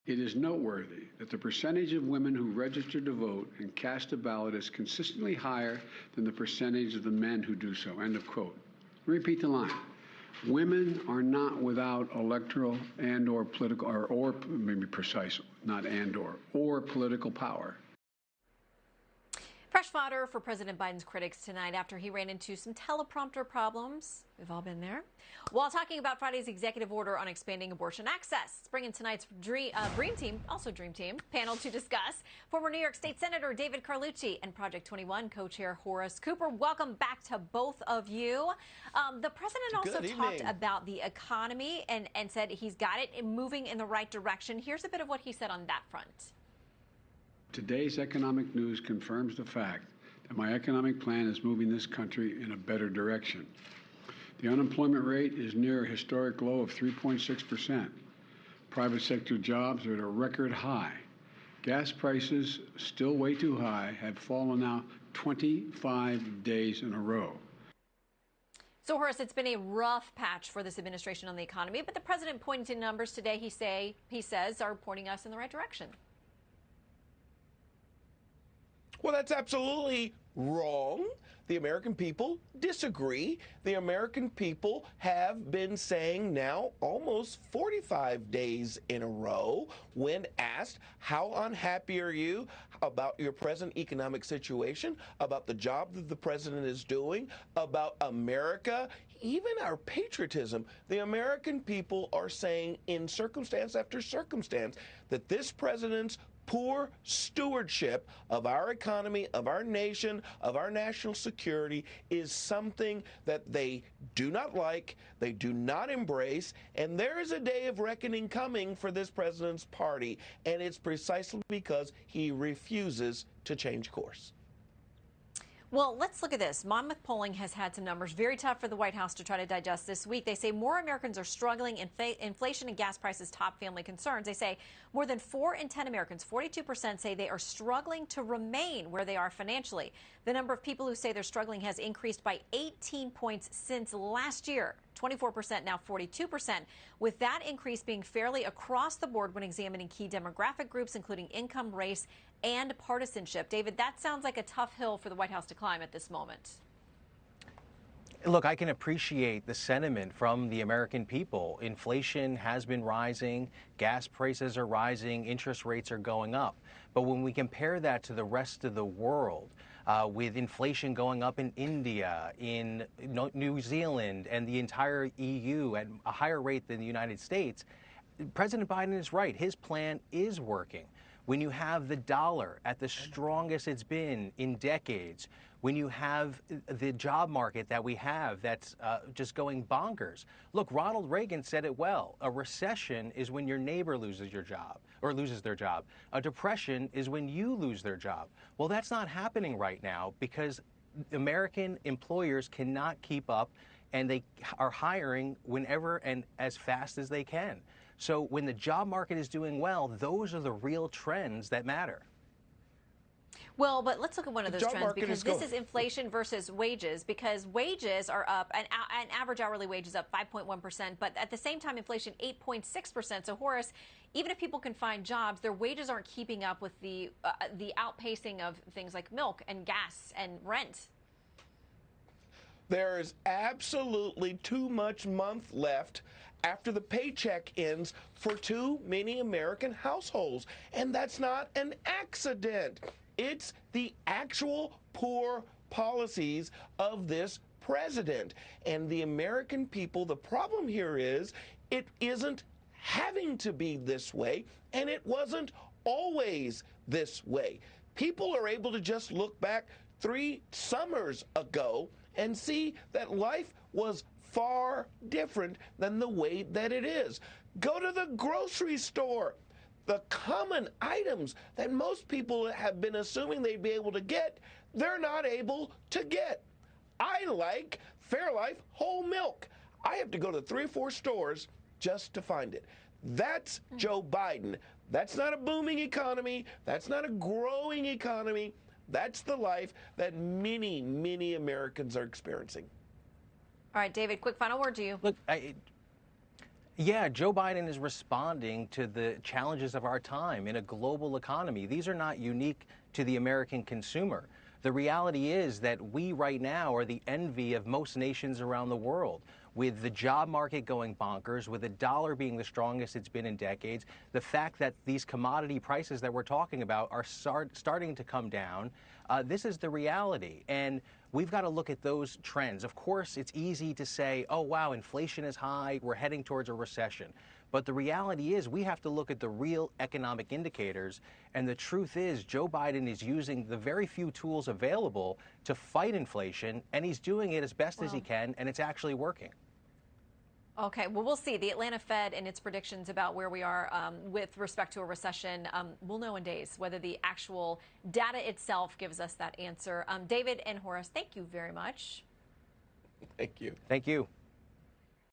It is noteworthy that the percentage of women who register to vote and cast a ballot is consistently higher than the percentage of the men who do so. End of quote. Repeat the line. Women are not without electoral and or political, or maybe precise, not and or political power. Fresh fodder for President Biden's critics tonight after he ran into some teleprompter problems. We've all been there. While talking about Friday's executive order on expanding abortion access, let's bring in tonight's Dream Team panel to discuss. Former New York State Senator David Carlucci and Project 21 co-chair Horace Cooper. Welcome back to both of you. The president also talked about the economy and said he's got it moving in the right direction. Here's a bit of what he said on that front. Today's economic news confirms the fact that my economic plan is moving this country in a better direction. The unemployment rate is near a historic low of 3.6%. Private sector jobs are at a record high. Gas prices, still way too high, have fallen now 25 days in a row. So, Horace, it's been a rough patch for this administration on the economy, but the president pointed to numbers today he says are pointing us in the right direction. Well, that's absolutely wrong. The American people disagree. The American people have been saying now almost 45 days in a row, when asked, how unhappy are you about your present economic situation, about the job that the president is doing, about America, even our patriotism. The American people are saying in circumstance after circumstance that this president's poor stewardship of our economy, of our nation, of our national security is something that they do not like, they do not embrace, and there is a day of reckoning coming for this president's party, and it's precisely because he refuses to change course. Well, let's look at this. Monmouth Polling has had some numbers very tough for the White House to try to digest this week. They say more Americans are struggling. Inflation and gas prices top family concerns. They say more than 4 in 10 Americans, 42%, say they are struggling to remain where they are financially. The number of people who say they're struggling has increased by 18 points since last year. 24%, now 42%, with that increase being fairly across the board when examining key demographic groups, including income, race, and partisanship. David, that sounds like a tough hill for the White House to climb at this moment. Look, I can appreciate the sentiment from the American people. Inflation has been rising, gas prices are rising, interest rates are going up. But when we compare that to the rest of the world, with inflation going up in India, in New Zealand, and the entire EU at a higher rate than the United States, President Biden is right. His plan is working. When you have the dollar at the strongest it's been in decades, when you have the job market that we have that's just going bonkers. Look, Ronald Reagan said it well. A recession is when your neighbor loses your job or loses their job. A depression is when you lose their job. Well, that's not happening right now because American employers cannot keep up, and they are hiring whenever and as fast as they can. So when the job market is doing well, those are the real trends that matter. Well, but let's look at one of those trends, because this is inflation versus wages, because wages are up, an average hourly wage is up 5.1%, but at the same time, inflation 8.6%. So, Horace, even if people can find jobs, their wages aren't keeping up with the outpacing of things like milk and gas and rent. There is absolutely too much month left after the paycheck ends for too many American households. And that's not an accident. It's the actual poor policies of this president. And the American people, the problem here is it isn't having to be this way, and it wasn't always this way. People are able to just look back 3 summers ago and see that life was far different than the way that it is. Go to the grocery store. The common items that most people have been assuming they'd be able to get, they're not able to get. I like Fairlife whole milk. I have to go to 3 or 4 stores just to find it. That's Joe Biden. That's not a booming economy. That's not a growing economy. That's the life that many, many Americans are experiencing. All right, David, quick final word to you. Look, Yeah, Joe Biden is responding to the challenges of our time in a global economy. These are not unique to the American consumer. The reality is that we right now are the envy of most nations around the world, with the job market going bonkers, with the dollar being the strongest it's been in decades. The fact that these commodity prices that we're talking about are starting to come down. This is the reality. And we've got to look at those trends. Of course, it's easy to say, oh, wow, inflation is high, we're heading towards a recession. But the reality is we have to look at the real economic indicators. And the truth is Joe Biden is using the very few tools available to fight inflation, and he's doing it as best as he can, and it's actually working. Okay, well, we'll see. The Atlanta Fed and its predictions about where we are with respect to a recession, we'll know in days whether the actual data itself gives us that answer. David and Horace, thank you very much. Thank you. Thank you.